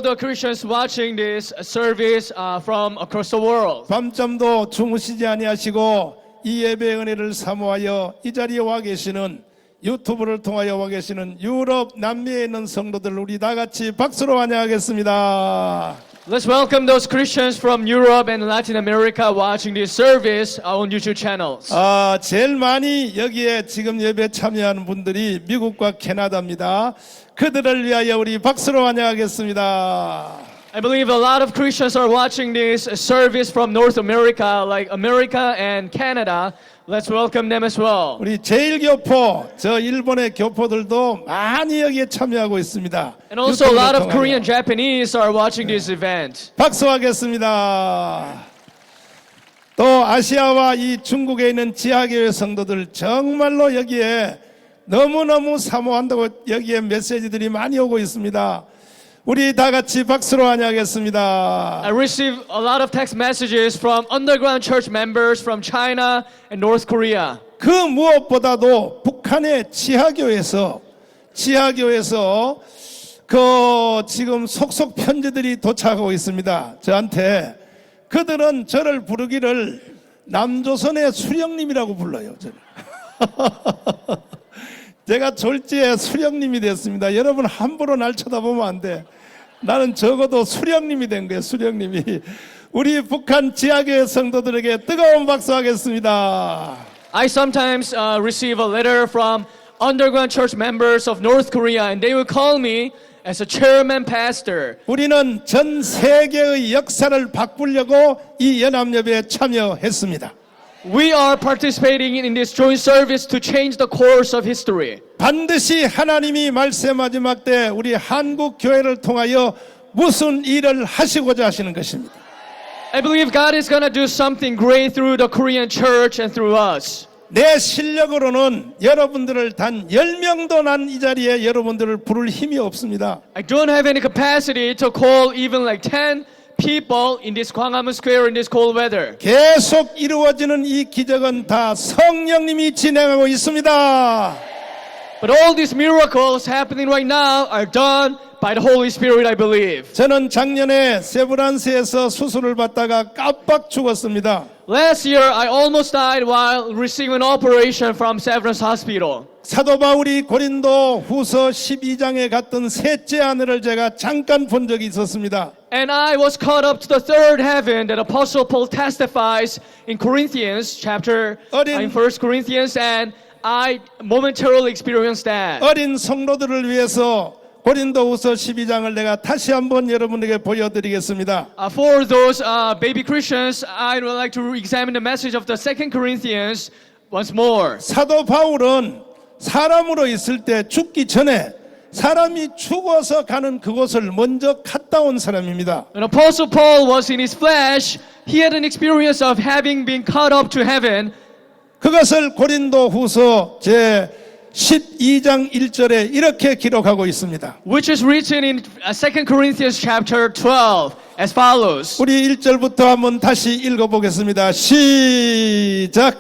The Christians watching this service from across the world. 밤잠도 주무시지 아니하시고 이 예배의 은혜를 사모하여 이 자리에 와 계시는 유튜브를 통하여 와 계시는 유럽 남미에 있는 성도들 우리 다 같이 박수로 환영하겠습니다. Let's welcome those Christians from Europe and Latin America watching this service on YouTube channels. 제일 많이 여기에 지금 예배 참여하는 분들이 미국과 캐나다입니다. 그들을 위하여 우리 박수로 환영하겠습니다. I believe a lot of Christians are watching this service from North America, like America and Canada. Let's welcome them as well. 우리 제1교포, 저 일본의 교포들도 많이 여기에 참여하고 있습니다. And also a lot of 유튜브를 Korean 통하여. Japanese are watching this event. 박수하겠습니다. 또 아시아와 이 중국에 있는 지하교회 성도들 정말로 여기에 너무너무 사모한다고 여기에 메시지들이 많이 오고 있습니다. 우리 다 같이 박수로 환영하겠습니다. I received a lot of text messages from underground church members from China and North Korea. 그 무엇보다도 북한의 지하교회에서 그 지금 속속 편지들이 도착하고 있습니다. 저한테 그들은 저를 부르기를 남조선의 수령님이라고 불러요. 저를. 제가 졸지에 수령님이 됐습니다. 여러분 함부로 날 쳐다보면 안 돼. 나는 적어도 수령님이 된 거예요. 수령님이. 우리 북한 지하교회 성도들에게 뜨거운 박수 하겠습니다. I sometimes receive a letter from underground church members of North Korea, and they will call me as a chairman pastor. 우리는 전 세계의 역사를 바꾸려고 이 연합예배에 참여했습니다. We are participating in this joint service to change the course of history. 반드시 하나님이 말세 마지막 때 우리 한국 교회를 통하여 무슨 일을 하시고자 하시는 것입니다. I believe God is going to do something great through the Korean church and through us. 내 실력으로는 여러분들을 단 10명도 난 이 자리에 여러분들을 부를 힘이 없습니다. I don't have any capacity to call even like 10 people in this Gwanghwamun Square in this cold weather. 계속 이루어지는 이 기적은 다 성령님이 진행하고 있습니다. But all these miracles happening right now are done by the Holy Spirit, I believe. 저는 작년에 세브란스에서 수술을 받다가 깜빡 죽었습니다. Last year, I almost died while receiving an operation from Severance Hospital. 사도 바울이 고린도 후서 12장에 갔던 셋째 하늘을 제가 잠깐 본 적이 있었습니다. And I was caught up to the third heaven that Apostle Paul testifies in Corinthians chapter, in 1 Corinthians, and I momentarily experienced that. 어린 성도들을 위해서 고린도 후서 12장을 내가 다시 한번 여러분에게 보여드리겠습니다. For those baby Christians, I would like to examine the message of the 2 Corinthians once more. 사도 바울은 사람으로 있을 때 죽기 전에 사람이 죽어서 가는 그곳을 먼저 갔다 온 사람입니다. When Apostle Paul was in his flesh, he had an experience of having been caught up to heaven. 그것을 고린도 후서 제 12장 1절에 이렇게 기록하고 있습니다. Which is written in 2 Corinthians chapter 12 as follows. 우리 1절부터 한번 다시 읽어보겠습니다. 시작.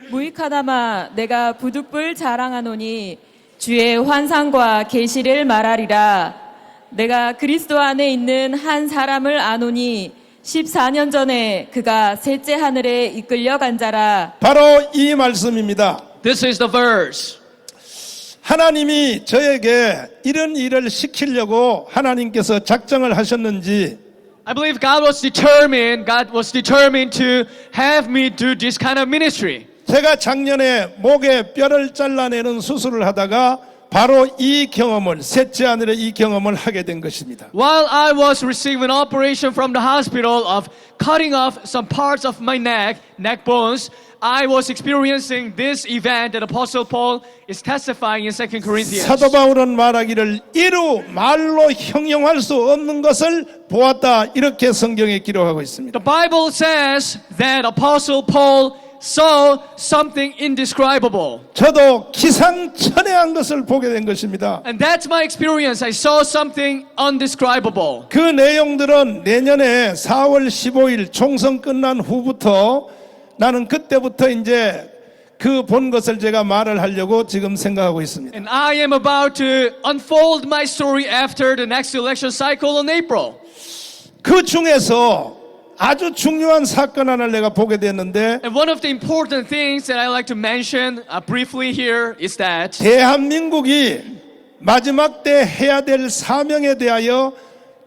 무익하다마 내가 부득불 자랑하노니 주의 환상과 계시를 말하리라. 내가 그리스도 안에 있는 한 사람을 아노니 14년 전에 그가 셋째 하늘에 이끌려 간 자라. 바로 이 말씀입니다. This is the verse. 하나님이 저에게 이런 일을 시키려고 하나님께서 작정을 하셨는지 I believe God was determined to have me do this kind of ministry. 제가 작년에 목에 뼈를 잘라내는 수술을 하다가 바로 이 경험을 셋째 하늘의 이 경험을 하게 된 것입니다. While I was receiving an operation from the hospital of cutting off some parts of my neck bones, I was experiencing this event that Apostle Paul is testifying in 2 Corinthians. 사도 바울은 말하기를 이루 말로 형용할 수 없는 것을 보았다 이렇게 성경에 기록하고 있습니다. The Bible says that Apostle Paul saw something indescribable. 저도 기상천외한 것을 보게 된 것입니다. And that's my experience. I saw something undescribable. 그 내용들은 내년에 4월 15일 총선 끝난 후부터 나는 그때부터 이제 그 본 것을 제가 말을 하려고 지금 생각하고 있습니다. And I am about to unfold my story after the next election cycle in April. 그 중에서 아주 중요한 사건 하나를 내가 보게 됐는데 And one of the important things that I like to mention briefly here is that 대한민국이 마지막 때 해야 될 사명에 대하여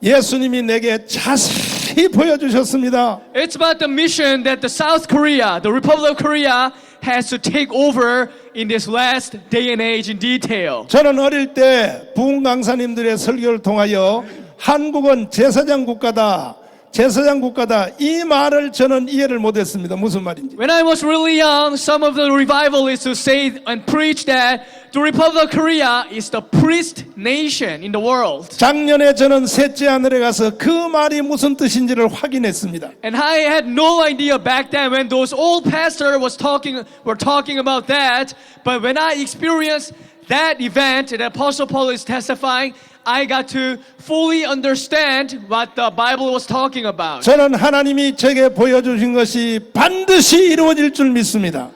예수님이 내게 자세히 보여주셨습니다. it's about the mission that the South Korea, the Republic of Korea, has to take over in this last day and age in detail. 저는 어릴 때 부흥 강사님들의 설교를 통하여 한국은 제사장 국가다, 제사장 국가다 이 말을 저는 이해를 못했습니다. 무슨 말인지. When I was really young, some of the revivalists would say and preach that the Republic of Korea is the priest nation in the world. 작년에 저는 셋째 하늘에 가서 그 말이 무슨 뜻인지를 확인했습니다. And I had no idea back then when those old pastors were talking about that. But when I experienced that event that Apostle Paul is testifying, I got to fully understand what the Bible was talking about. 저는 하나님이 제게 보여주신 것이 반드시 이루어질 줄 믿습니다.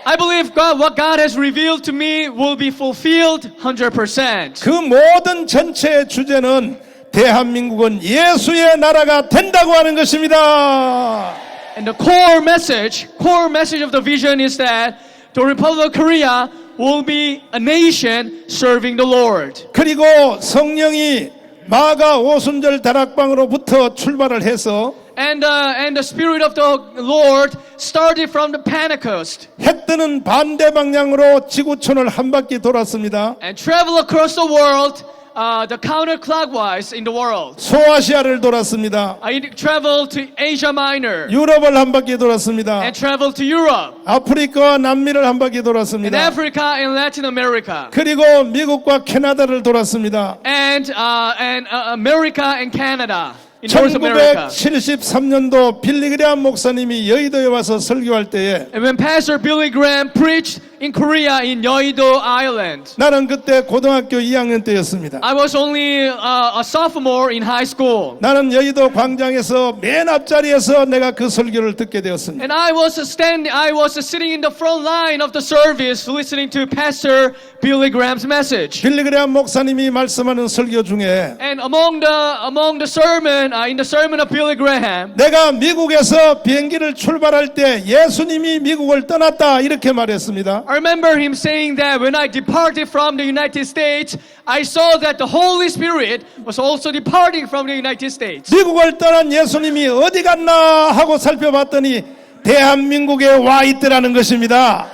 I believe what God has revealed to me will be fulfilled 100%. 그 모든 전체의 주제는 대한민국은 예수의 나라가 된다고 하는 것입니다. And the core message of the vision is that the Republic of Korea will be a nation serving the Lord. 그리고 성령이 마가 오순절 다락방으로부터 출발을 해서 And the Spirit of the Lord started from the Pentecost 해 뜨는 반대 방향으로 지구촌을 한 바퀴 돌았습니다. and traveled across the world, the counterclockwise in the world. 소아시아를 돌았습니다. I traveled to Asia Minor 유럽을 한 바퀴 돌았습니다. and traveled to Europe 아프리카와 남미를 한 바퀴 and 돌았습니다. Africa and Latin America 그리고 미국과 캐나다를 돌았습니다. and America and Canada. In North America. 1973년도 빌리그레암 목사님이 여의도에 와서 설교할 때에 And when Pastor Billy Graham preached in Korea in Yeouido Island, 나는 그때 고등학교 2학년 때였습니다. I was only a sophomore in high school. 나는 여의도 광장에서 맨 앞자리에서 내가 그 설교를 듣게 되었습니다. And I was sitting in the front line of the service listening to Pastor Billy Graham's message. 빌리그레암 목사님이 말씀하는 설교 중에 And among the sermon, in the sermon of Billy Graham, 내가 미국에서 비행기를 출발할 때 예수님이 미국을 떠났다 이렇게 말했습니다. I remember him saying that when I departed from the United States, I saw that the Holy Spirit was also departing from the United States. 미국을 떠난 예수님이 어디 갔나 하고 살펴봤더니 대한민국에 와 있더라는 것입니다.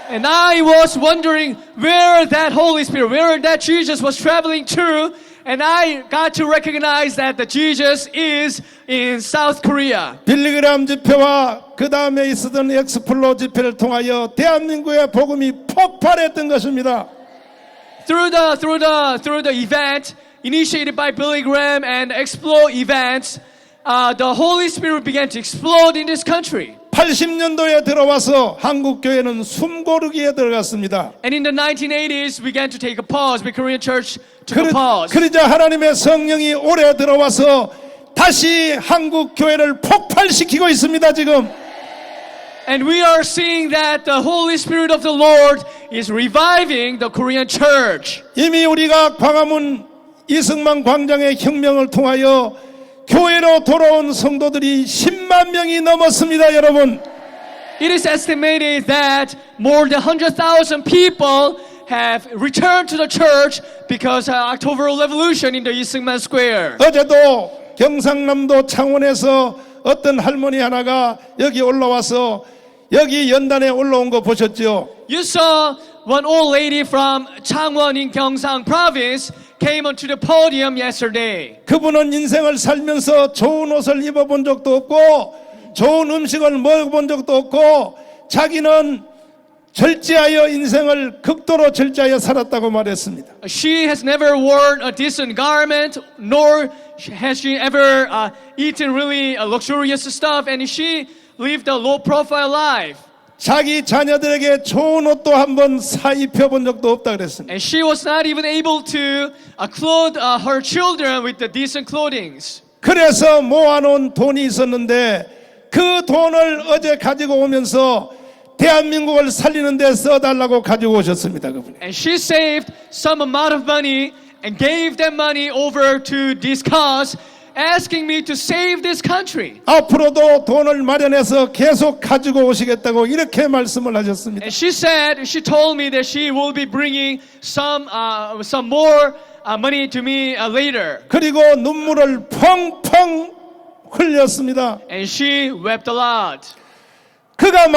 And I was wondering where that Holy Spirit, where that Jesus was traveling to, and I got to recognize that the Jesus is in South Korea. 빌리그람 집회와 그 다음에 있었던 엑스플로 집회를 통하여 대한민국의 복음이 폭발했던 것입니다. Through the event initiated by Billy Graham and Explode events, the Holy Spirit began to explode in this country. 80년도에 들어와서 한국 교회는 숨고르기에 들어갔습니다. And in the 1980s, we began to take a pause. The Korean church took a pause. 그러자 하나님의 성령이 올해 들어와서 다시 한국 교회를 폭발시키고 있습니다. 지금. And we are seeing that the Holy Spirit of the Lord is reviving the Korean church. 이미 우리가 광화문 이승만 광장의 혁명을 통하여 교회로 돌아온 성도들이 10만 명이 넘었습니다, 여러분. It is estimated that more than 100,000 people have returned to the church because of October Revolution in the Eastman Square. 어제도 경상남도 창원에서 어떤 할머니 하나가 여기 올라와서 여기 연단에 올라온 거 보셨죠? You saw one old lady from Changwon in Gyeongsang province came onto the podium yesterday. 그분은 인생을 살면서 좋은 옷을 입어본 적도 없고 좋은 음식을 먹어본 적도 없고 자기는 절제하여 인생을 극도로 절제하여 살았다고 말했습니다. She has never worn a decent garment, nor has she ever eaten really luxurious stuff, and she lived a low-profile life. 자기 자녀들에게 좋은 옷도 한번 사 입혀본 적도 없다 그랬습니다. And she was not even able to clothe her children with the decent clothings. 그래서 모아놓은 돈이 있었는데 그 돈을 어제 가지고 오면서 대한민국을 살리는 데 써달라고 가지고 오셨습니다. 그분이. And she saved some amount of money and gave that money over to this cause, asking me to save this country. 앞으로도 돈을 마련해서 계속 가지고 오시겠다고 이렇게 말씀을 하셨습니다. And she told me that she will be bringing some more money to me later. 그리고 눈물을 펑펑 흘렸습니다. And she wept a lot. 그가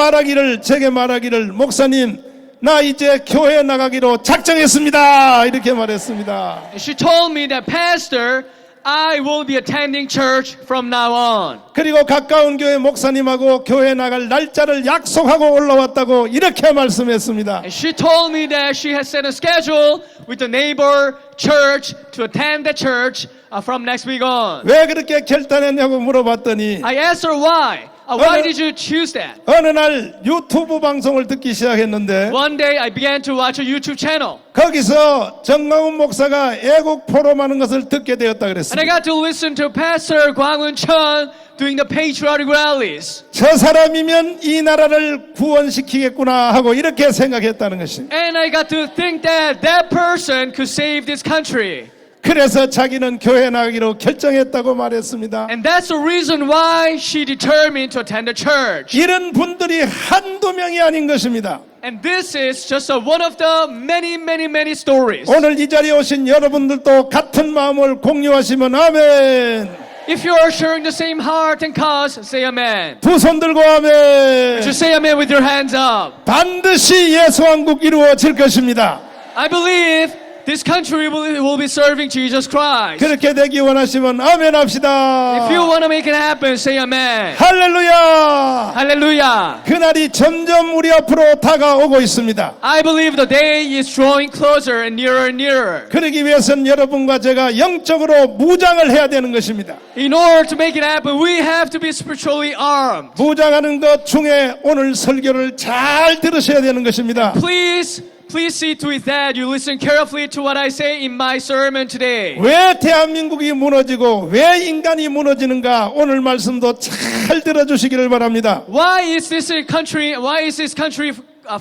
제게 말하기를 목사님 나 이제 교회 나가기로 작정했습니다. 이렇게 말했습니다. And she told me that Pastor, I will be attending church from now on. 그리고 가까운 교회 목사님하고 교회 나갈 날짜를 약속하고 올라왔다고 이렇게 말씀했습니다. And she told me that she has set a schedule with the neighbor church to attend the church from next week on. 왜 그렇게 결단했냐고 물어봤더니 I asked her why. Why did you choose that? 어느 날 유튜브 방송을 듣기 시작했는데 One day I began to watch a YouTube channel. 거기서 정강훈 목사가 애국 포럼하는 것을 듣게 되었다 And I 그랬습니다. got to listen to Pastor Gwang-Eun Chun doing the patriotic rallies. 저 사람이면 이 나라를 구원시키겠구나 하고 이렇게 생각했다는 것입니다. And I got to think that that person could save this country. 그래서 자기는 교회 나가기로 결정했다고 말했습니다. And that's the reason why she determined to attend the church. 이런 분들이 한두 명이 아닌 것입니다. And this is just one of the many stories. 오늘 이 자리에 오신 여러분들도 같은 마음을 공유하시면 아멘. If you are sharing the same heart and cause, say amen. 두 손 들고 아멘. Just say amen with your hands up. 반드시 예수 왕국 이루어질 것입니다. I believe this country will be serving Jesus Christ. 그렇게 되기 원하시면 아멘 합시다. If you want to make it happen, say amen. 할렐루야. Hallelujah. 그날이 점점 우리 앞으로 다가오고 있습니다. I believe the day is drawing closer and nearer. 그러기 위해서는 여러분과 제가 영적으로 무장을 해야 되는 것입니다. In order to make it happen, we have to be spiritually armed. 무장하는 것 중에 오늘 설교를 잘 들으셔야 되는 것입니다. Please see to it that you listen carefully to what I say in my sermon today. 왜 대한민국이 무너지고 왜 인간이 무너지는가 오늘 말씀도 잘 들어주시기를 바랍니다. Why is this country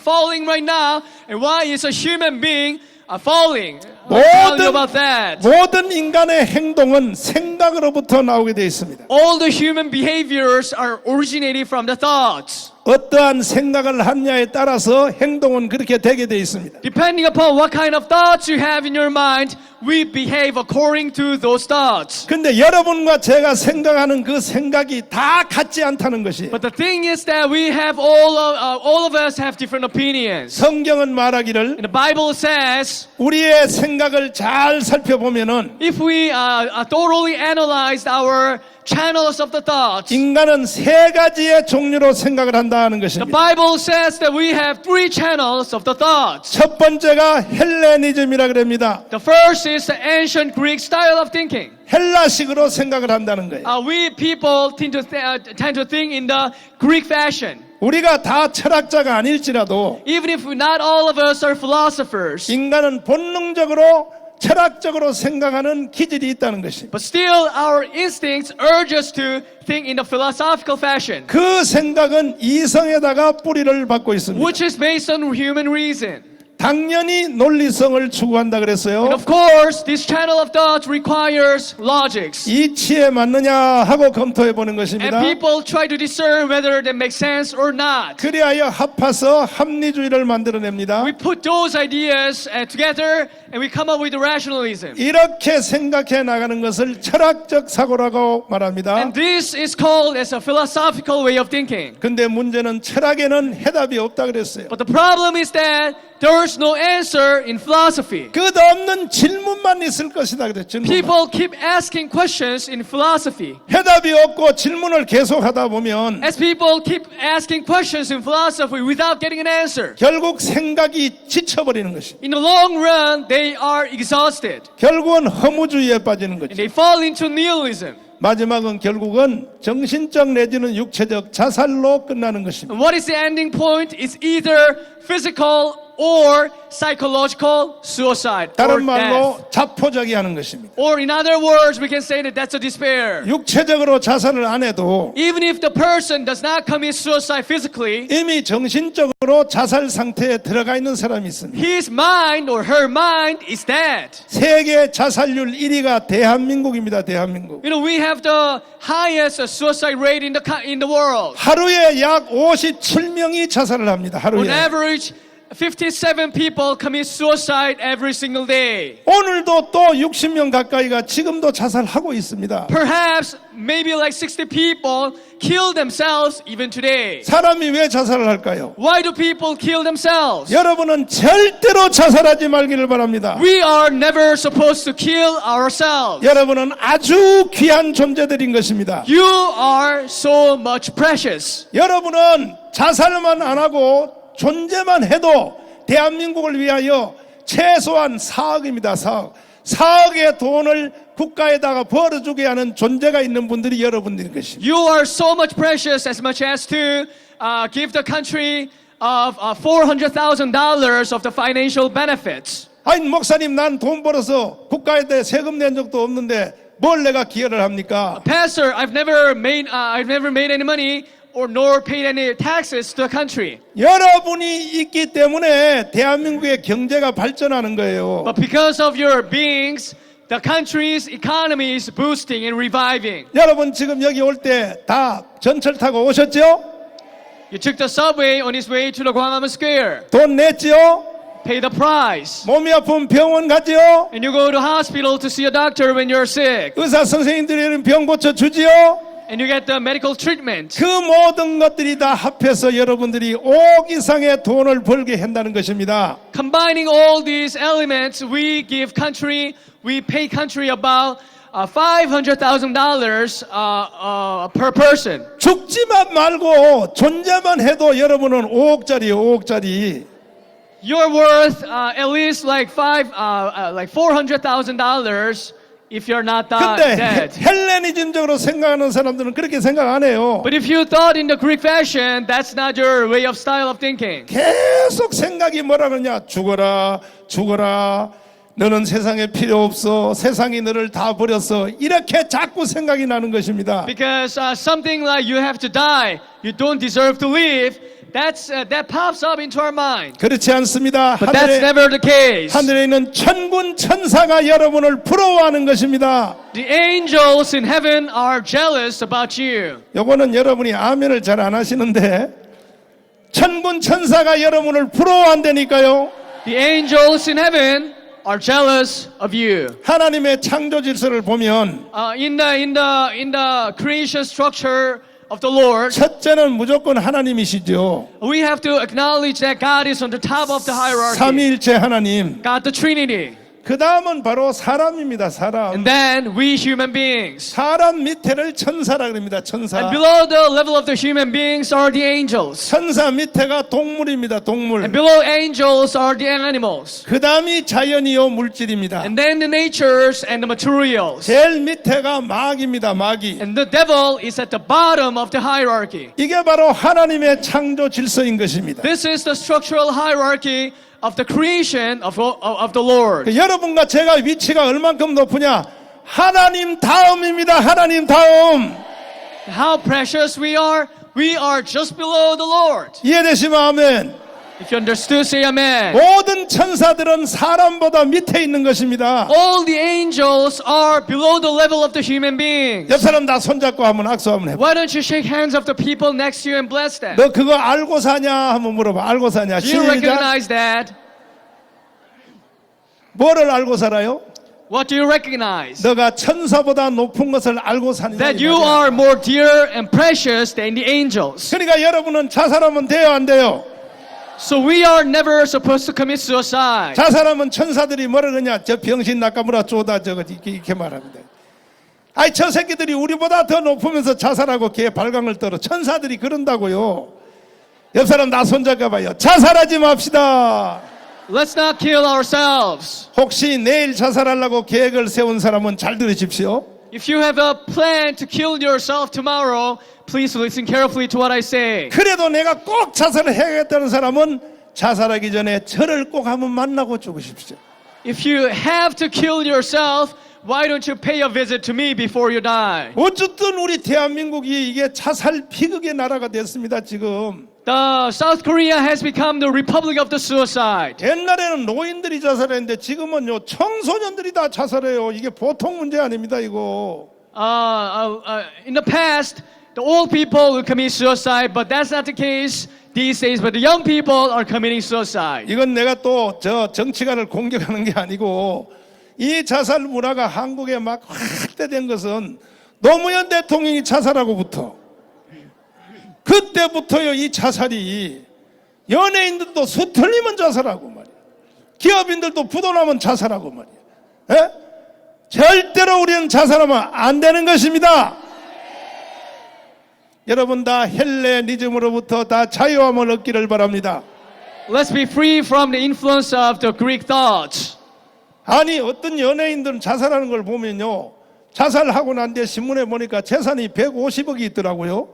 falling right now? And why is a human being falling? I'll tell you about that. 모든 인간의 행동은 생각으로부터 나오게 되어 있습니다. All the human behaviors are originated from the thoughts. 어떠한 생각을 하느냐에 따라서 행동은 그렇게 되게 되어 있습니다. Depending upon what kind of thoughts you have in your mind, we behave according to those thoughts. 근데 여러분과 제가 생각하는 그 생각이 다 같지 않다는 것이에요. But the thing is that we have all of us have different opinions. 성경은 말하기를 And the Bible says, 우리의 생각을 잘 살펴보면은 if we thoroughly analyze our channels of the thoughts, 인간은 세 가지의 종류로 생각을 한다는 the 것입니다. Bible says that we have three channels of the thoughts. 첫 번째가 헬레니즘이라 그럽니다. The first is the ancient Greek style of thinking. 헬라식으로 생각을 한다는 거예요. We people tend to think in the Greek fashion. 우리가 다 철학자가 아닐지라도 Even if not all of us are philosophers, 인간은 본능적으로 철학적으로 생각하는 기질이 있다는 것입니다. but still our instincts urge us to think in a philosophical fashion, 그 생각은 이성에다가 뿌리를 받고 있습니다. which is based on human reason. 당연히 논리성을 추구한다 그랬어요. And of course, this channel of thought requires logics. 이치에 맞느냐 하고 검토해 보는 And 것입니다. people try to discern whether they make sense or not. 그리하여 합해서 합리주의를 만들어냅니다. We put those ideas together and we come up with rationalism. 이렇게 생각해 나가는 것을 철학적 사고라고 말합니다. And this is called as a philosophical way of thinking. 근데 문제는 철학에는 해답이 없다 그랬어요. But the problem is that there's no answer in philosophy. 끝없는 질문만 있을 것이다 그랬죠. People keep asking questions in philosophy. 해답이 없고 질문을 계속하다 보면 As people keep asking questions in philosophy without getting an answer, 결국 생각이 지쳐버리는 것이. in the long run, they are exhausted. 결국은 허무주의에 빠지는 And 거죠. they fall into nihilism. 마지막은 결국은 정신적 내지는 육체적 자살로 끝나는 것입니다. And what is the ending point? It's either physical or psychological suicide or 다른 death. 말로 자포자기 하는 것입니다. Or in other words, we can say that that's a despair. 육체적으로 자살을 안 해도 Even if the person does not commit suicide physically, 이미 정신적으로 자살 상태에 들어가 있는 사람이 있습니다. his mind or her mind is dead. 세계 자살률 1위가 대한민국입니다. 대한민국. You know, we have the highest suicide rate in the world. 하루에 약 57명이 자살을 합니다. On 하루에. average, 57 people commit suicide every single day. 오늘도 또 60명 가까이가 지금도 자살하고 있습니다. Perhaps maybe like 60 people kill themselves even today. 사람이 왜 자살을 할까요? Why do people kill themselves? 여러분은 절대로 자살하지 말기를 바랍니다. We are never supposed to kill ourselves. 여러분은 아주 귀한 존재들인 것입니다. You are so much precious. 여러분은 자살만 안 하고 존재만 해도 대한민국을 위하여 최소한 4억입니다. 4억. 4억의 돈을 국가에다가 벌어주게 하는 존재가 있는 분들이 여러분들인 것입니다. You are so much precious as much as to give the country of $400,000 of the financial benefits. 아니 목사님 난 돈 벌어서 국가에 대해 세금 낸 적도 없는데 뭘 내가 기여를 합니까? Pastor, I've never made any money or nor paid any taxes to the country. 여러분이 있기 때문에 대한민국의 경제가 발전하는 거예요. But because of your beings, the country's economy is boosting and reviving. 여러분 지금 여기 올 때 다 전철 타고 오셨죠? You took the subway on its way to the Gwanghwamun Square. 돈 냈지요? Pay the price. 몸이 아프면 병원 가지요? And you go to hospital to see a doctor when you're sick. 의사 선생님들이 병 고쳐주지요? And you get the medical treatment. 그 모든 것들이 다 합해서 여러분들이 5억 이상의 돈을 벌게 한다는 것입니다. Combining all these elements, we pay country about $500,000 per person. 죽지만 말고 존재만 해도 여러분은 5억짜리예요. 5억짜리. You're worth at least like $400,000 if you're not 근데 dead. 헬레니즘적으로 생각하는 사람들은 그렇게 생각 안 해요. But if you thought in the Greek fashion, that's not your way of style of thinking. 계속 생각이 뭐라 그러냐? 죽어라, 죽어라. 너는 세상에 필요 없어. 세상이 너를 다 버렸어. 이렇게 자꾸 생각이 나는 것입니다. Because something like you have to die, you don't deserve to live, that pops up into our mind. 그렇지 않습니다. But that's never the case. 하늘에 있는 천군 천사가 여러분을 부러워하는 것입니다. The angels in heaven are jealous about you. 요거는 여러분이 아멘을 잘 안 하시는데 천군 천사가 여러분을 부러워한다니까요. The angels in heaven are jealous of you. 하나님의 창조 질서를 보면 In the creation structure of the Lord, 첫째는 무조건 하나님이시죠. we have to acknowledge that God is on the top of the hierarchy. 삼위일체 하나님. God the Trinity. 그 다음은 바로 사람입니다. 사람. And then we human beings. 사람 밑에를 천사라 그럽니다. 천사. And below the level of the human beings are the angels. 천사 밑에가 동물입니다. 동물. And below angels are the animals. 그 다음이 자연이요 물질입니다. And then the natures and the materials. 제일 밑에가 마귀입니다. 마귀. And the devil is at the bottom of the hierarchy. 이게 바로 하나님의 창조 질서인 것입니다. This is the structural hierarchy of the creation of the Lord. 여러분과 제가 위치가 얼만큼 높으냐? 하나님 다음입니다. 하나님 다음. How precious we are just below the Lord. 이해되시면 아멘. If you understood, say amen. 모든 천사들은 사람보다 밑에 있는 것입니다. All the angels are below the level of the human beings. 옆 사람 다 손잡고 한번 악수 한번 해봐. Why don't you shake hands of the people next to you and bless them? 너 그거 알고 사냐? 한번 물어봐. 알고 사냐? Do you 시작. recognize that? 뭐를 알고 살아요? What do you recognize? 너가 천사보다 높은 것을 알고 사느냐? That 이 you 말이야. are more dear and precious than the angels. 그러니까 여러분은 자살하면 돼요, 안 돼요? So we are never supposed to commit suicide. 자살하면 천사들이 뭐라 그러냐? 저 병신 나까무라 쪼다 저거 이렇게 말합니다. 아이 저 새끼들이 우리보다 더 높으면서 자살하고 걔 발광을 떨어. 천사들이 그런다고요. 옆 사람 나 손잡아봐요. 자살하지 맙시다. Let's not kill ourselves. 혹시 내일 자살하려고 계획을 세운 사람은 잘 들으십시오. If you have a plan to kill yourself tomorrow, please listen carefully to what I say. 그래도 내가 꼭 자살을 해야겠다는 사람은 자살하기 전에 저를 꼭 한번 만나고 죽으십시오. If you have to kill yourself, why don't you pay a visit to me before you die? 어쨌든 우리 대한민국이 이게 자살 비극의 나라가 됐습니다. 지금 The South Korea has become the republic of the suicide. 옛날에는 노인들이 자살했는데 지금은요 청소년들이 다 자살해요. 이게 보통 문제 아닙니다. 이거 In the past, the old people will commit suicide, but that's not the case these days. But the young people are committing suicide. 이건 내가 또 저 정치가를 공격하는 게 아니고 이 자살 문화가 한국에 막 확대된 것은 노무현 대통령이 자살하고부터 그때부터요 이 자살이 연예인들도 수틀리면 자살하고 말이야. 기업인들도 부도나면 자살하고 말이야. 에? 절대로 우리는 자살하면 안 되는 것입니다. 여러분 다 헬레니즘으로부터 다 자유함을 얻기를 바랍니다. Let's be free from the influence of the Greek thoughts. 아니 어떤 연예인들은 자살하는 걸 보면요 자살하고 난 뒤에 신문에 보니까 재산이 150억이 있더라고요.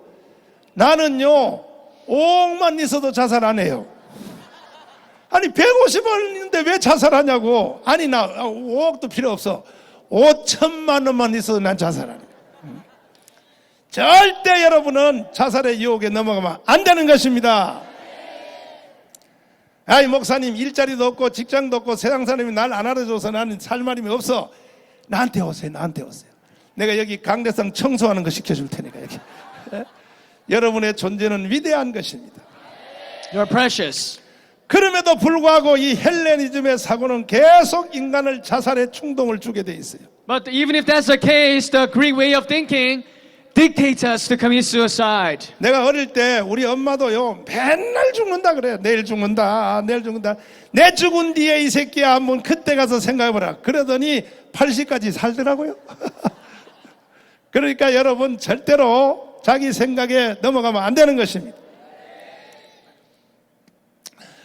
나는요 5억만 있어도 자살 안 해요. 아니 150억 있는데 왜 자살하냐고. 아니 나 5억도 필요 없어. 5천만 원만 있어도 난 자살 안 해요. 절대 여러분은 자살의 유혹에 넘어가면 안 되는 것입니다. 아이 목사님 일자리도 없고 직장도 없고 세상 사람이 날 안 알아줘서 나는 살 말이 없어. 나한테 오세요. 나한테 오세요. 내가 여기 강대상 청소하는 거 시켜줄 테니까 여기. 여러분의 존재는 위대한 것입니다. You're precious. 그럼에도 불구하고 이 헬레니즘의 사고는 계속 인간을 자살의 충동을 주게 돼 있어요. But even if that's the case, the Greek way of thinking dictates us to commit suicide. 내가 어릴 때 우리 엄마도요 맨날 죽는다 그래요. 내일 죽는다 내일 죽는다. 내 죽은 뒤에 이 새끼야 한번 그때 가서 생각해보라. 그러더니 80까지 살더라고요. 그러니까 여러분 절대로 자기 생각에 넘어가면 안 되는 것입니다.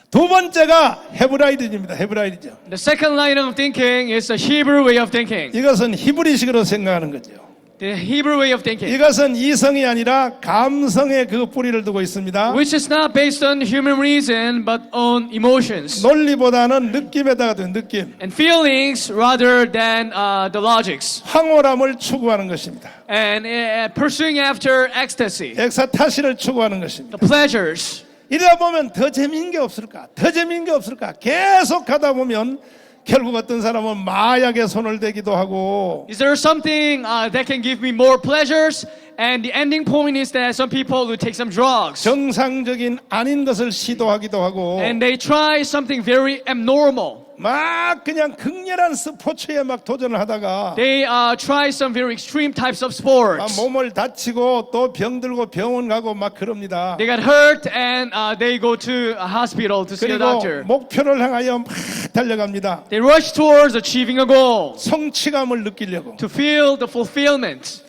두 번째가 헤브라이즘입니다. 헤브라이즘. The second line of thinking is the Hebrew way of thinking. 이것은 히브리식으로 생각하는 거죠. The Hebrew way of thinking. 이것은 이성이 아니라 감성의 그 뿌리를 두고 있습니다. Which is not based on human reason but on emotions 논리보다는 느낌에다가 든 느낌. and feelings rather than the logics. 황홀함을 추구하는 것입니다. And pursuing after ecstasy, 엑사타시를 추구하는 것입니다. the pleasures. 이러다 보면 더 재미있는 게 없을까? 더 재미있는 게 없을까? 계속 가다 보면 결국 어떤 사람은 마약에 손을 대기도 하고 Is there something that can give me more pleasures? And the ending point is that some people will take some drugs. 정상적인 아닌 것을 시도하기도 하고 And they try something very abnormal. 막 그냥 극렬한 스포츠에 막 도전을 하다가 They try some very extreme types of sports. 몸을 다치고 또 병들고 병원 가고 막 그럽니다. They got hurt and they go to a hospital to see a 그리고 doctor. 목표를 향하여 막 달려갑니다. They rush towards achieving a goal 성취감을 느끼려고. to feel the fulfillment.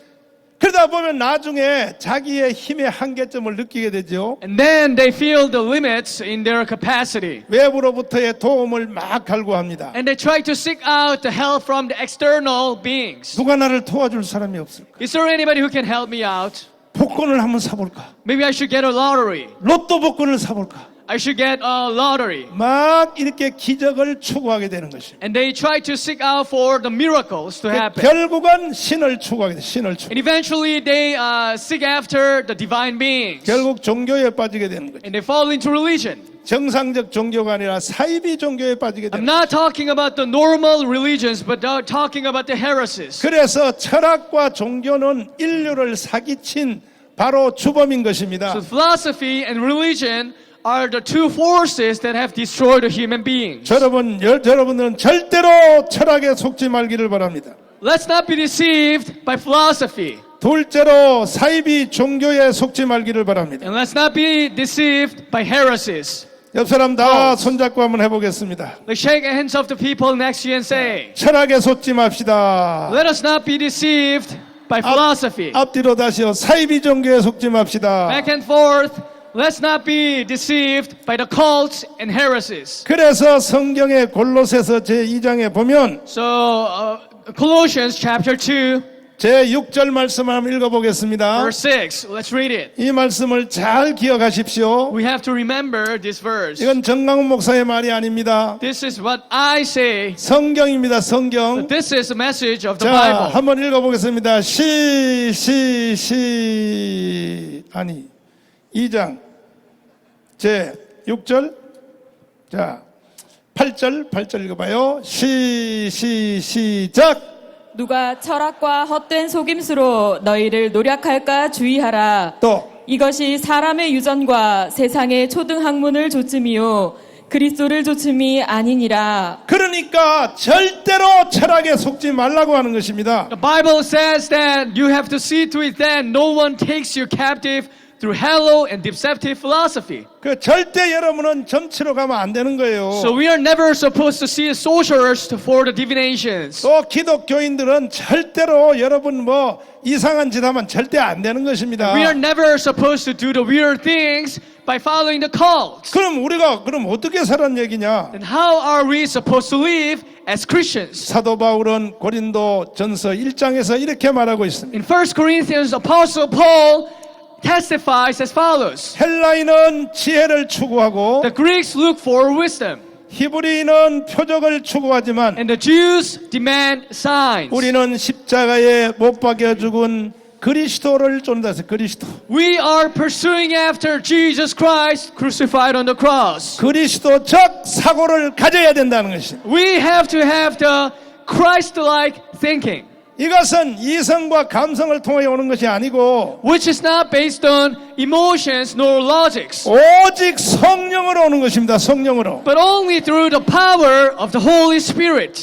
그러다 보면 나중에 자기의 힘의 한계점을 느끼게 되죠. And then they feel the limits in their capacity. 외부로부터의 도움을 막 갈구합니다. And they try to seek out the help from the external beings. 누가 나를 도와줄 사람이 없을까? Is there anybody who can help me out? 복권을 한번 사볼까? Maybe I should get a lottery. 로또 복권을 사볼까? I should get a lottery. 막 이렇게 기적을 추구하게 되는 것입니다. And they try to seek out for the miracles to happen. 결국은 신을 추구하게 돼. 신을 추구. And eventually they seek after the divine beings. 결국 종교에 빠지게 되는 거죠. And they fall into religion. 정상적 종교가 아니라 사이비 종교에 빠지게 I'm 되는 거죠. not talking about the normal religions, but talking about the heresies. 그래서 철학과 종교는 인류를 사기친 바로 주범인 것입니다. So philosophy and religion are the two forces that have destroyed the human beings. 여러분들은 절대로 철학에 속지 말기를 바랍니다. Let's not be deceived by philosophy. 둘째로 사이비 종교에 속지 말기를 바랍니다. And let's not be deceived by heresies. 옆 사람 다 손잡고 한번 해보겠습니다. Let's shake hands of the people next to you and say, 철학에 속지 맙시다. let us not be deceived by philosophy. 앞뒤로 다시요. 사이비 종교에 속지 맙시다. Back and forth. Let's not be deceived by the cults and heresies. 그래서 성경의 골로새서 제2장에 보면 So, Colossians chapter 2, 제 6절 말씀 한번 읽어보겠습니다. Verse 6. Let's read it. 이 말씀을 잘 기억하십시오. We have to remember this verse. 이건 정강훈 목사의 말이 아닙니다. This is what I say. 성경입니다. 성경. This is the message of the 자, Bible. 한번 읽어보겠습니다. 아니 2장 제 6절. 자, 8절 읽어봐요. 시작. 누가 철학과 헛된 속임수로 너희를 노략할까 주의하라. 또 이것이 사람의 유전과 세상의 초등학문을 조침이요 그리스도를 조침이 아니니라. 그러니까 절대로 철학에 속지 말라고 하는 것입니다. The Bible says that you have to see to it that no one takes you captive through hollow and deceptive philosophy. 그 절대 여러분은 점치러 가면 안 되는 거예요. So we are never supposed to see sorcerers for the divinations. 또 기독교인들은 절대로 여러분 뭐 이상한 짓 하면 절대 안 되는 것입니다. We are never supposed to do the weird things by following the cults. 그럼 우리가 어떻게 살란 얘기냐? Then how are we supposed to live as Christians? 사도 바울은 고린도 전서 1장에서 이렇게 말하고 있습니다. In 1 Corinthians, Apostle Paul testifies as follows. 헬라인은 지혜를 추구하고 The Greeks look for wisdom, 히브리인은 표적을 추구하지만 and the Jews demand signs. 우리는 십자가에 못 박혀 죽은 그리스도를 쫓는다 해서 그리스도. We are pursuing after Jesus Christ crucified on the cross. 그리스도적 사고를 가져야 된다는 것입니다. We have to have the Christ-like thinking, 이것은 이성과 감성을 통해 오는 것이 아니고 which is not based on emotions nor logics, 오직 성령으로 오는 것입니다. 성령으로. but only through the power of the Holy Spirit.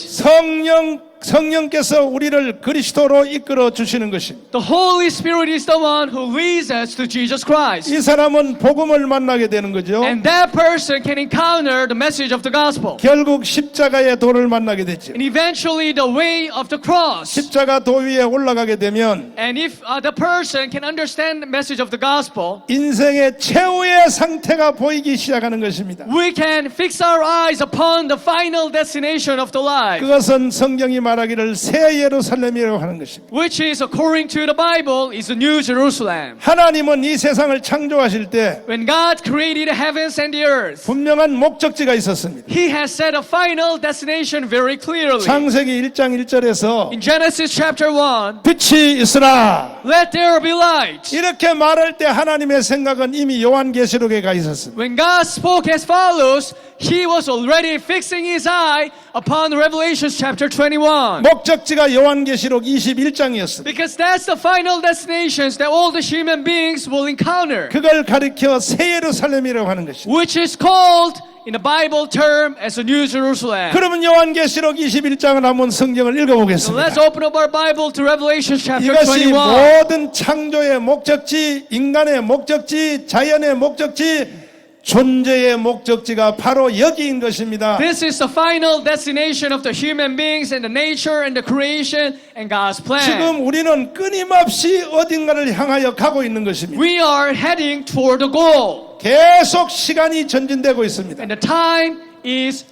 성령께서 우리를 그리스도로 이끌어 주시는 것입니다. The Holy Spirit is the one who leads us to Jesus Christ. 이 사람은 복음을 만나게 되는 거죠. And that person can encounter the message of the gospel. 결국 십자가의 도를 만나게 되죠. And eventually the way of the cross. 십자가 도 위에 올라가게 되면 And if the person can understand the message of the gospel, 인생의 최후의 상태가 보이기 시작하는 것입니다. we can fix our eyes upon the final destination of the life, 그것은 성경이 말하기를 새 예루살렘이라고 하는 것입니다. which is according to the Bible is the New Jerusalem. 하나님은 이 세상을 창조하실 때 When God created the heavens and the earth, 분명한 목적지가 있었습니다. He has set a final destination very clearly. 창세기 1장 1절에서 In Genesis chapter 1, 빛이 있으라 let there be light. 이렇게 말할 때 하나님의 생각은 이미 요한계시록에 가 있었습니다. When God spoke as follows, He was already fixing His eye upon Revelation chapter 21. 목적지가 요한계시록 21장이었습니다. Because that's the final destinations that all the human beings will encounter, 그걸 가리켜 새 예루살렘이라고 하는 것입니다. which is called in the Bible term as the New Jerusalem. 그러면 요한계시록 21장을 한번 성경을 So 읽어보겠습니다. let's open up our Bible to Revelation chapter 이것이 21. 모든 창조의 목적지, 인간의 목적지, 자연의 목적지, 존재의 목적지가 바로 여기인 것입니다. This is the final destination of the human beings and the nature and the creation and God's plan. 지금 우리는 끊임없이 어딘가를 향하여 가고 있는 것입니다. We are heading toward the goal. 계속 시간이 전진되고 있습니다. And the time is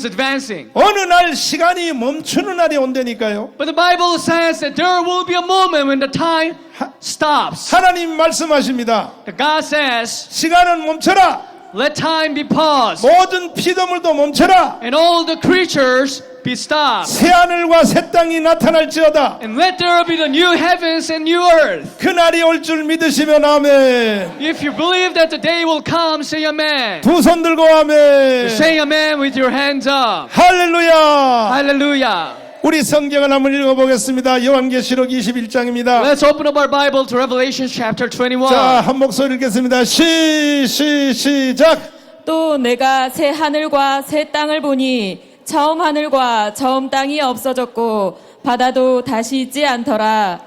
advancing. 어느 날 시간이 멈추는 날이 온다니까요. But the Bible says that there will be a moment when the time stops. 하나님 말씀하십니다. That God says, 시간은 멈춰라. let time be paused 모든 피조물도 멈춰라. and all the creatures be stopped. 새하늘과 새 땅이 나타날지어다. And let there be the new heavens and new earth. 그날이 올 줄 믿으시면 아멘. If you believe that the day will come, say amen. 두 손 들고 아멘. Say amen with your hands up. 할렐루야. Hallelujah. 우리 성경을 한번 읽어보겠습니다. 요한계시록 21장입니다. Let's open up our Bible to Revelation chapter 21. 자, 한 목소리 읽겠습니다. 시작. 또 내가 새 하늘과 새 땅을 보니 처음 하늘과 처음 땅이 없어졌고 바다도 다시 있지 않더라.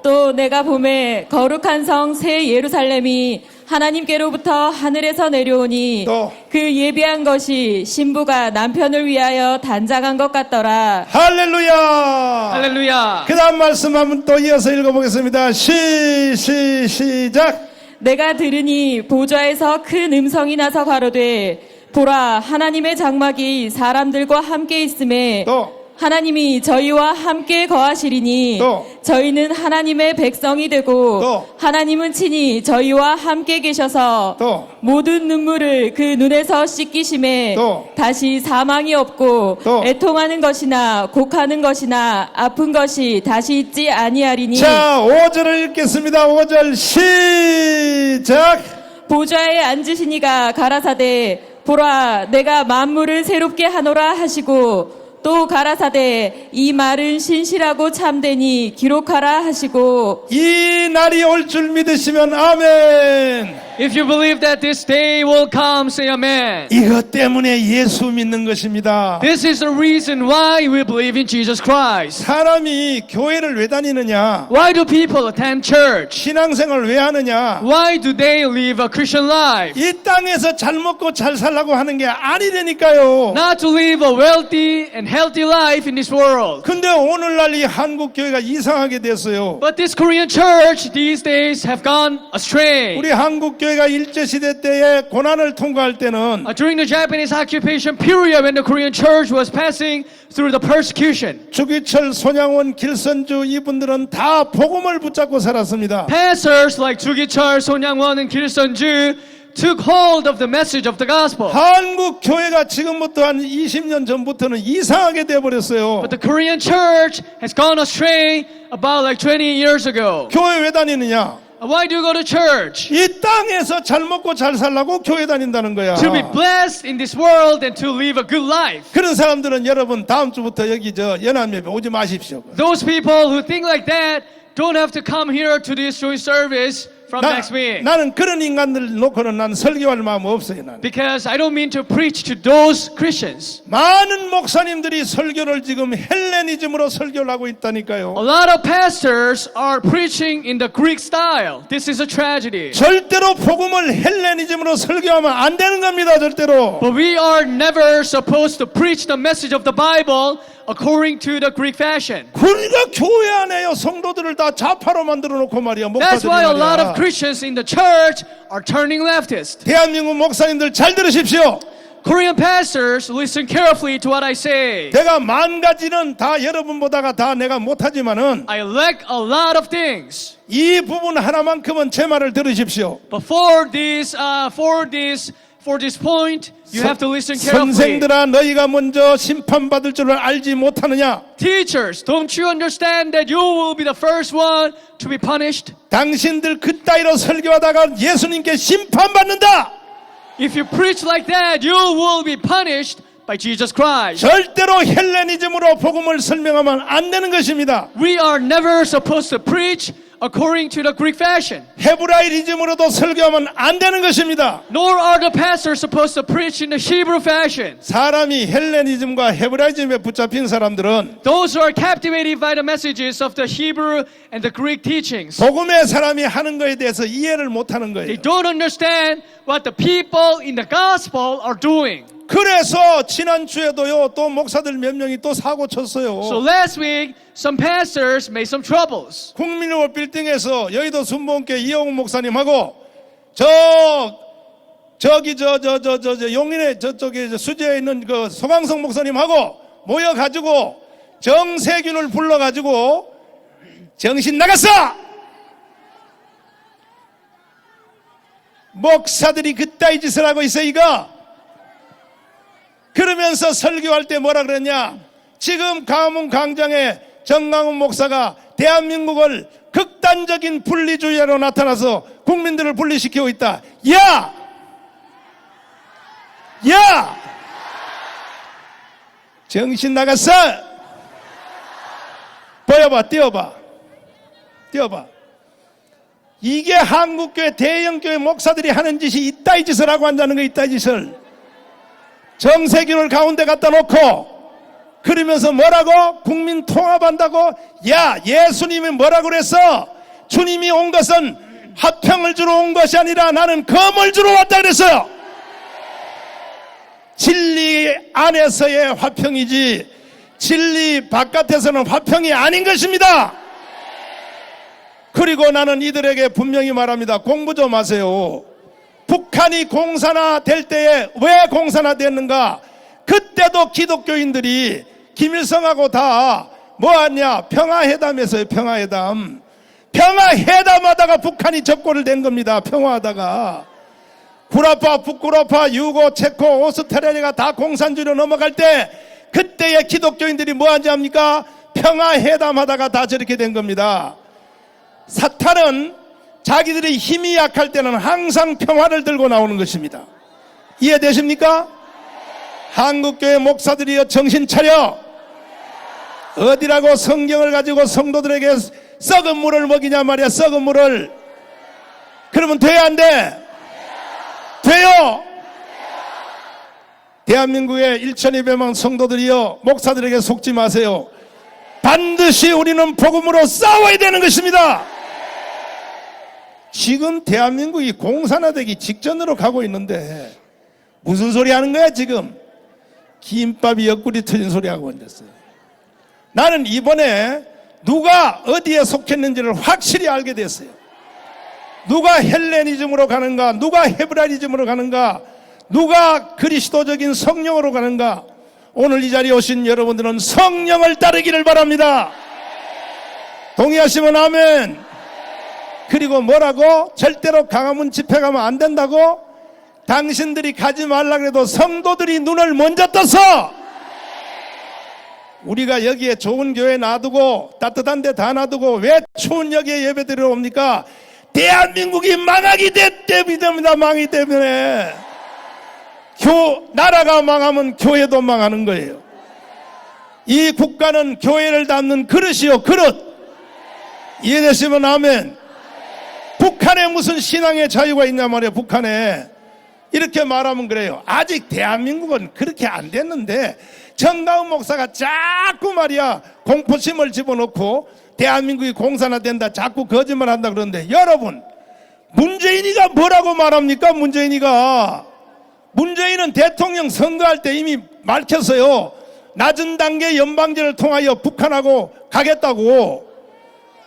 또 내가 봄에 거룩한 성 새 예루살렘이 하나님께로부터 하늘에서 내려오니 또 그 예비한 것이 신부가 남편을 위하여 단장한 것 같더라. 할렐루야. 할렐루야. 그 다음 말씀 한번 또 이어서 읽어보겠습니다. 시작. 내가 들으니 보좌에서 큰 음성이 나서 가로되 보라 하나님의 장막이 사람들과 함께 있음에 또 하나님이 저희와 함께 거하시리니 또. 저희는 하나님의 백성이 되고 또. 하나님은 친히 저희와 함께 계셔서 또. 모든 눈물을 그 눈에서 씻기심에 또. 다시 사망이 없고 또. 애통하는 것이나 곡하는 것이나 아픈 것이 다시 있지 아니하리니 자, 5절을 읽겠습니다. 5절 시작. 보좌에 앉으시니가 가라사대 보라 내가 만물을 새롭게 하노라 하시고 또 가라사대 이 말은 신실하고 참되니 기록하라 하시고 이 날이 올 줄 믿으시면 아멘. If you believe that this day will come, say amen. 이것 때문에 예수 믿는 것입니다. This is the reason why we believe in Jesus Christ. 사람이 교회를 왜 다니느냐? Why do people attend church? 신앙생활을 왜 하느냐? Why do they live a Christian life? 이 땅에서 잘 먹고 잘 살라고 하는 게 아니라니까요. Not to live a wealthy and healthy life in this world. 근데 오늘날 이 한국 교회가 이상하게 됐어요. But this Korean church these days have gone astray. 우리 한국 교회가 일제시대 때에 고난을 통과할 때는 During the Japanese occupation period when the Korean church was passing through the persecution, 주기철, 손양원, 길선주 이분들은 다 복음을 붙잡고 살았습니다. pastors like Jugichar, Son Yang-won, and Kil Sun-ju took hold of the message of the gospel. 한국 교회가 지금부터 한 20년 전부터는 이상하게 돼버렸어요. But the Korean church has gone astray about like 20 years ago. 교회 왜 다니느냐? Why do you go to church? 이 땅에서 잘 먹고 잘 살라고 교회 다닌다는 거야. To be blessed in this world and to live a good life. 그런 사람들은 여러분 다음 주부터 여기 연합예배 오지 마십시오. Those people who think like that don't have to come here to this joint service from next week. 나는 그런 인간들 놓고는 난 설교할 마음 없어요. 나는. Because I don't mean to preach to those Christians. 많은 목사님들이 설교를 지금 헬레니즘으로 설교를 하고 있다니까요. A lot of pastors are preaching in the Greek style. This is a tragedy. 절대로 복음을 헬레니즘으로 설교하면 안 되는 겁니다. 절대로. But we are never supposed to preach the message of the Bible according to the Greek fashion. 우리가 교회 안에요 성도들을 다 좌파로 만들어 놓고 말이야. That's 목사들이 why a lot of 말이야. Christians in the church are turning leftist. 대한민국 목사님들 잘 들으십시오. Korean pastors, listen carefully to what I say. 내가 만 가지는 다 여러분보다가 다 내가 못하지만은 I lack a lot of things. 이 부분 하나만큼은 제 말을 들으십시오. But for this point, you have to listen carefully. 선생들아 너희가 먼저 심판받을 줄을 알지 못하느냐? Teachers, don't you understand that you will be the first one to be punished? 당신들 그따위로 설교하다가 예수님께 심판받는다. If you preach like that, you will be punished by Jesus Christ. 절대로 헬레니즘으로 복음을 설명하면 안 되는 것입니다. We are never supposed to preach according to the Greek fashion. 헤브라이즘으로도 설교하면 안 되는 것입니다. Nor are the pastors supposed to preach in the Hebrew fashion. 사람이 헬레니즘과 헤브라이즘에 붙잡힌 사람들은 Those who are captivated by the messages of the Hebrew and the Greek teachings, 복음의 사람이 하는 것에 대해서 이해를 못하는 거예요. they don't understand what the people in the gospel are doing. 그래서 지난주에도요 또 목사들 몇 명이 또 사고 쳤어요. So last week, some pastors made some troubles. 국민의원 빌딩에서 여의도 순복음교회 이영웅 목사님하고 저기 용인에 저쪽에 수제에 있는 그 소강성 목사님하고 모여가지고 정세균을 불러가지고 정신 나갔어! 목사들이 그따위 짓을 하고 있어 이거. 그러면서 설교할 때 뭐라 그랬냐? 지금 강화문 광장에 정강훈 목사가 대한민국을 극단적인 분리주의자로 나타나서 국민들을 분리시키고 있다. 야! 정신 나갔어! 보여봐, 띄워봐. 이게 한국교회 대형교회 목사들이 하는 짓이 이따위 짓을 하고 한다는 거, 이따위 짓을. 정세균을 가운데 갖다 놓고 그러면서 뭐라고? 국민 통합한다고? 야, 예수님이 뭐라고 그랬어? 주님이 온 것은 화평을 주러 온 것이 아니라 나는 검을 주러 왔다 그랬어요. 진리 안에서의 화평이지 진리 바깥에서는 화평이 아닌 것입니다. 그리고 나는 이들에게 분명히 말합니다. 공부 좀 하세요. 북한이 공산화 될 때에 왜 공산화 됐는가? 그때도 기독교인들이 김일성하고 다 뭐하냐? 평화회담에서요. 평화회담. 평화회담하다가 북한이 적고를 낸 겁니다. 평화하다가. 구라파, 북구라파, 유고, 체코, 오스트레일리아가 다 공산주의로 넘어갈 때 그때의 기독교인들이 뭐하지 합니까? 평화회담하다가 다 저렇게 된 겁니다. 사탄은 자기들이 힘이 약할 때는 항상 평화를 들고 나오는 것입니다. 이해되십니까? 한국교회 목사들이여 정신 차려. 어디라고 성경을 가지고 성도들에게 썩은 물을 먹이냐 말이야. 썩은 물을. 그러면 돼야 안 돼? 돼요. 대한민국의 1200만 성도들이여 목사들에게 속지 마세요. 반드시 우리는 복음으로 싸워야 되는 것입니다. 지금 대한민국이 공산화되기 직전으로 가고 있는데 무슨 소리 하는 거야 지금? 김밥이 옆구리 터진 소리 하고 앉았어요. 나는 이번에 누가 어디에 속했는지를 확실히 알게 됐어요. 누가 헬레니즘으로 가는가, 누가 헤브라이즘으로 가는가, 누가 그리스도적인 성령으로 가는가. 오늘 이 자리에 오신 여러분들은 성령을 따르기를 바랍니다. 동의하시면 아멘. 그리고 뭐라고? 절대로 강화문 집회 가면 안 된다고? 당신들이 가지 말라 그래도 성도들이 눈을 먼저 떠서 우리가 여기에 좋은 교회 놔두고 따뜻한 데 다 놔두고 왜 추운 여기에 예배 드리러 옵니까? 대한민국이 망하기 때문입니다. 망하기 때문에. 나라가 망하면 교회도 망하는 거예요. 이 국가는 교회를 담는 그릇이요, 그릇. 이해되시면 아멘. 북한에 무슨 신앙의 자유가 있냐 말이에요. 북한에. 이렇게 말하면 그래요. 아직 대한민국은 그렇게 안 됐는데 정가은 목사가 자꾸 말이야 공포심을 집어넣고 대한민국이 공산화된다 자꾸 거짓말한다 그러는데, 여러분 문재인이가 뭐라고 말합니까? 문재인은 대통령 선거할 때 이미 밝혔어요. 낮은 단계 연방제를 통하여 북한하고 가겠다고.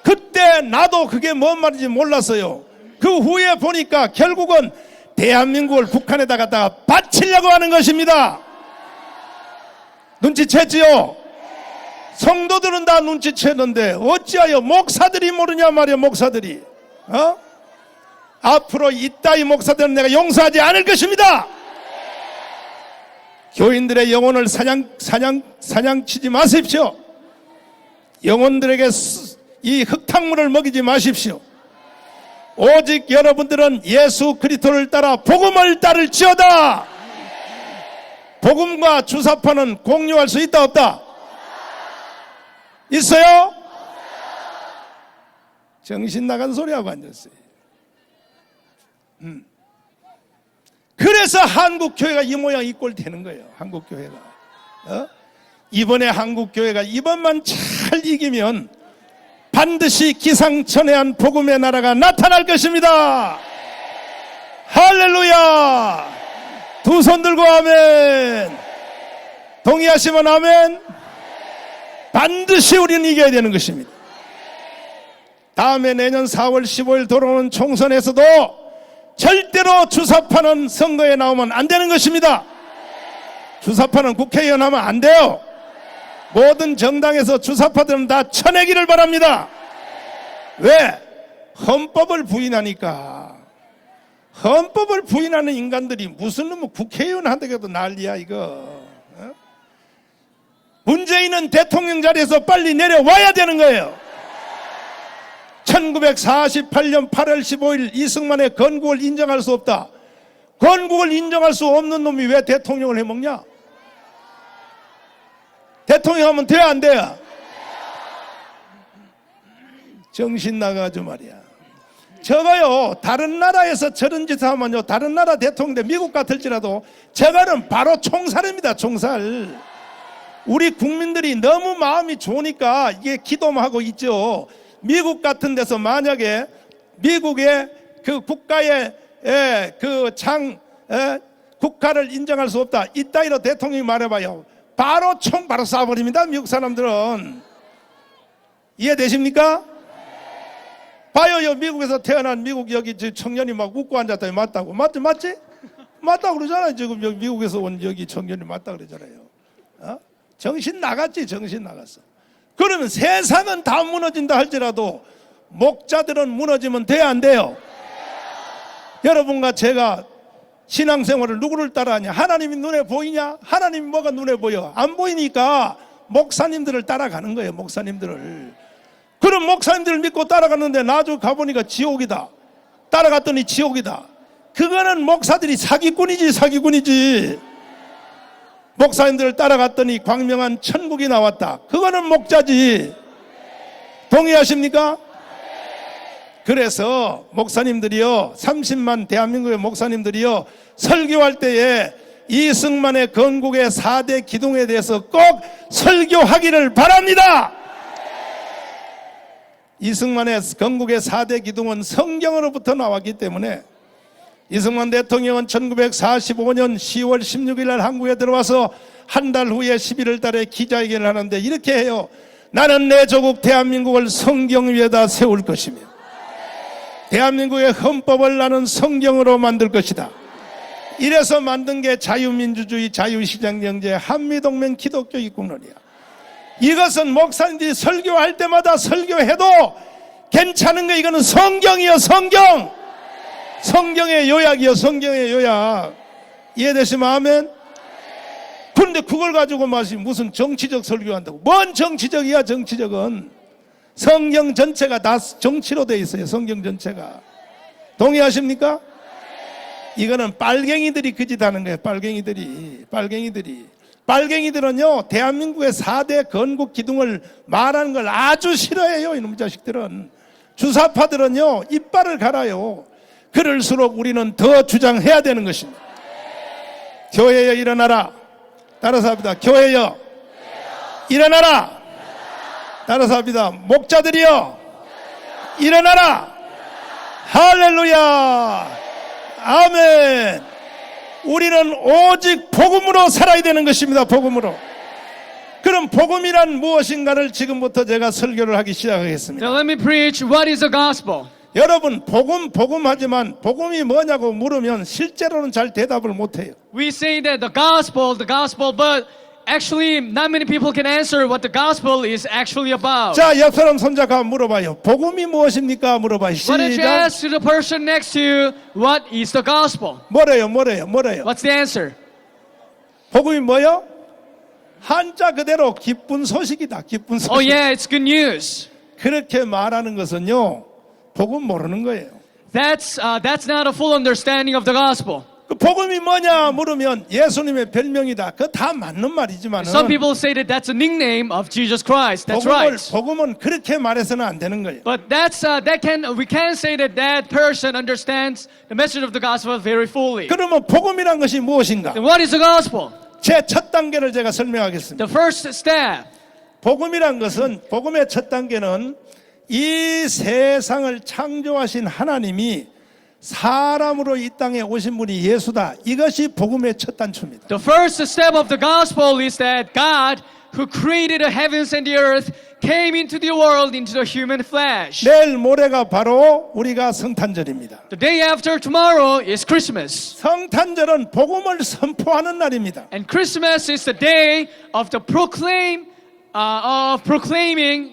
그때 나도 그게 뭔 말인지 몰랐어요. 그 후에 보니까 결국은 대한민국을 북한에다 갖다가 바치려고 하는 것입니다. 눈치챘지요? 성도들은 다 눈치챘는데 어찌하여 목사들이 모르냐 말이야. 목사들이 앞으로 이따위 목사들은 내가 용서하지 않을 것입니다. 교인들의 영혼을 사냥치지 마십시오. 영혼들에게 이 흙탕물을 먹이지 마십시오. 오직 여러분들은 예수 그리스도를 따라 복음을 따를지어다. 복음과 주사파는 공유할 수 있다 없다? 있어요? 정신 나간 소리하고 앉았어요. 그래서 한국교회가 이 모양 이 꼴 되는 거예요. 한국교회가. 이번에 한국교회가 이번만 잘 이기면 반드시 기상천외한 복음의 나라가 나타날 것입니다. 할렐루야. 두 손 들고 아멘. 동의하시면 아멘. 반드시 우리는 이겨야 되는 것입니다. 다음에 내년 4월 15일 돌아오는 총선에서도 절대로 주사파는 선거에 나오면 안 되는 것입니다. 주사파는 국회의원 하면 안 돼요. 모든 정당에서 주사파들은 다 쳐내기를 바랍니다. 왜? 헌법을 부인하니까. 헌법을 부인하는 인간들이 무슨 놈의 국회의원 한다고도 난리야 이거. 문재인은 대통령 자리에서 빨리 내려와야 되는 거예요. 1948년 8월 15일 이승만의 건국을 인정할 수 없다. 건국을 인정할 수 없는 놈이 왜 대통령을 해먹냐? 대통령 하면 돼야 안 돼야? 정신 나가죠 말이야. 저거요 다른 나라에서 저런 짓 하면요 다른 나라 대통령 미국 같을지라도 저거는 바로 총살입니다. 총살. 우리 국민들이 너무 마음이 좋으니까 이게 기도만 하고 있죠. 미국 같은 데서 만약에 미국의 그 국가의 국가를 인정할 수 없다 이따위로 대통령이 말해봐요. 바로 총 바로 쏴버립니다. 미국 사람들은. 이해되십니까? 봐요. 미국에서 태어난 미국 여기 청년이 막 웃고 앉았다. 맞다고. 맞지? 맞다고 그러잖아요. 지금 여기 미국에서 온 여기 청년이 맞다 그러잖아요. 정신 나갔지, 정신 나갔어. 그러면 세상은 다 무너진다 할지라도 목자들은 무너지면 돼야 안 돼요? 여러분과 제가 신앙생활을 누구를 따라하냐? 하나님이 눈에 보이냐? 하나님이 뭐가 눈에 보여? 안 보이니까 목사님들을 따라가는 거예요, 목사님들을. 그럼 목사님들을 믿고 따라갔는데 나중에 가보니까 지옥이다. 따라갔더니 지옥이다. 그거는 목사들이 사기꾼이지, 사기꾼이지. 목사님들을 따라갔더니 광명한 천국이 나왔다. 그거는 목자지. 동의하십니까? 그래서 목사님들이요, 30만 대한민국의 목사님들이요, 설교할 때에 이승만의 건국의 4대 기둥에 대해서 꼭 설교하기를 바랍니다. 이승만의 건국의 4대 기둥은 성경으로부터 나왔기 때문에 이승만 대통령은 1945년 10월 16일 날 한국에 들어와서 한 달 후에 11월 달에 기자회견을 하는데 이렇게 해요. 나는 내 조국 대한민국을 성경 위에다 세울 것이며 대한민국의 헌법을 나는 성경으로 만들 것이다. 이래서 만든 게 자유민주주의, 자유시장경제, 한미동맹, 기독교 입국론이야. 이것은 목사님들이 설교할 때마다 설교해도 괜찮은 거, 이거는 성경이요, 성경. 성경의 요약이요, 성경의 요약. 이해되시면 아멘? 그런데 그걸 가지고 무슨 정치적 설교한다고. 뭔 정치적이야, 정치적은. 성경 전체가 다 정치로 돼 있어요, 성경 전체가. 동의하십니까? 이거는 빨갱이들이 그 짓 하는 거예요, 빨갱이들이. 빨갱이들은요, 대한민국의 4대 건국 기둥을 말하는 걸 아주 싫어해요, 이놈 자식들은. 주사파들은요, 이빨을 갈아요. 그럴수록 우리는 더 주장해야 되는 것입니다. 교회여 일어나라. 따라서 합니다. 교회여 일어나라. 따라서 합니다. 목자들이여 일어나라. 할렐루야. 아멘. 우리는 오직 복음으로 살아야 되는 것입니다. 복음으로. 그럼 복음이란 무엇인가를 지금부터 제가 설교를 하기 시작하겠습니다. Now let me preach what is the gospel. 여러분, 복음하지만 복음이 뭐냐고 물으면 실제로는 잘 대답을 못해요. We say that the gospel, but actually not many people can answer what the gospel is actually about. 자, 옆 사람 손잡고 물어봐요. 복음이 무엇입니까? 물어봐요. Why don't you 시작. ask to the person next to you, what is the gospel? 뭐래요? What's the answer? 복음이 뭐요? 한자 그대로 기쁜 소식이다. 기쁜 소식. Oh yeah, it's good news. 그렇게 말하는 것은요, 복음 모르는 거예요. That's not a full understanding of the gospel. 그 복음이 뭐냐 물으면 예수님의 별명이다. 그거 다 맞는 말이지만 Some people say that that's a nickname of Jesus Christ. That's right. 복음은 그렇게 말해서는 안 되는 거예요. But we can say that person understands the message of the gospel very fully. 그러면 복음이란 것이 무엇인가? Then what is the gospel? 제 첫 단계를 제가 설명하겠습니다. The first step. 복음이란 것은, 복음의 첫 단계는 이 세상을 창조하신 하나님이 사람으로 이 땅에 오신 분이 예수다. 이것이 복음의 첫 단추입니다. The first step of the gospel is that God, who created the heavens and the earth, came into the world into the human flesh. 내일 모레가 바로 우리가 성탄절입니다. The day after tomorrow is Christmas. 성탄절은 복음을 선포하는 날입니다. And Christmas is the day of the proclaiming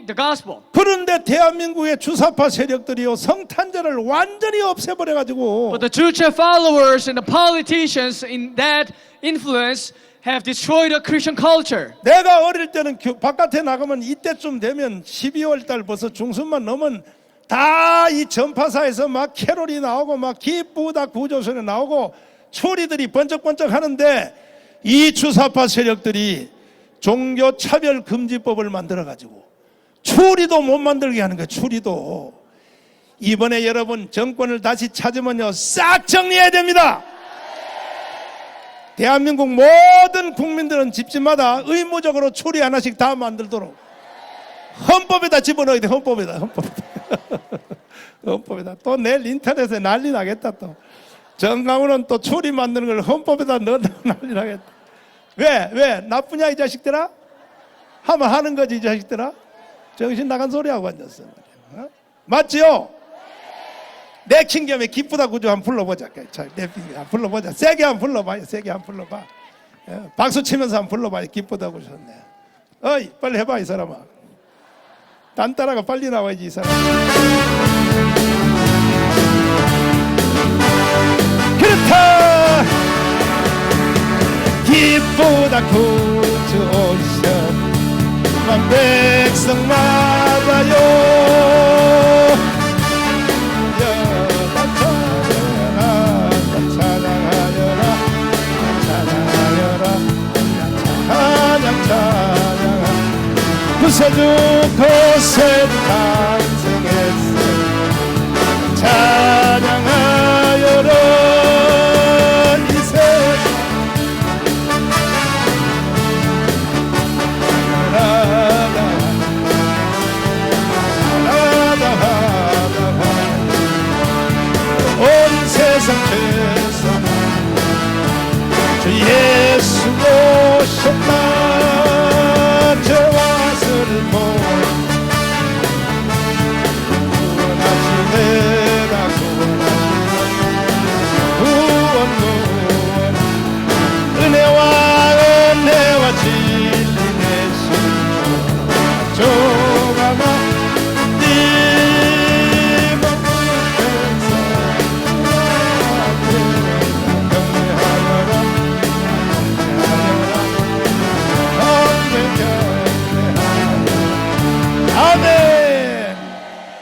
the gospel. 그런데 대한민국의 주사파 세력들이요, 성탄절을 완전히 없애버려가지고 But the church followers and the politicians in that influence have destroyed the Christian culture. 내가 어릴 때는 바깥에 나가면 이때쯤 되면 12월 달 벌써 중순만 넘으면 다 이 전파사에서 막 캐롤이 나오고 막 기쁘다 구조선에 나오고 추리들이 번쩍번쩍 하는데 이 주사파 세력들이 종교 차별 금지법을 만들어가지고 추리도 못 만들게 하는 거예요. 추리도. 이번에 여러분 정권을 다시 찾으면요, 싹 정리해야 됩니다. 대한민국 모든 국민들은 집집마다 의무적으로 추리 하나씩 다 만들도록 헌법에다 집어넣어야 돼. 헌법에다. 헌법에다. 또 내일 인터넷에 난리 나겠다. 또 정강훈은 또 추리 만드는 걸 헌법에다 넣는다고 난리 나겠다. 왜? 나쁘냐 이 자식들아? 하면 하는 거지 이 자식들아? 정신 나간 소리하고 앉았어. 맞지요? 내킨 겸에 기쁘다 구조 한번 불러보자. 불러보자. 세게 한번 불러봐요. 세게 한번 불러봐. 박수 치면서 한번 불러봐요. 기쁘다 구조. 어이, 빨리 해봐, 이 사람아. 딴따라가 빨리 나와야지, 이 사람. 그렇다! 기쁘다 구주 오셨 만 백성마다요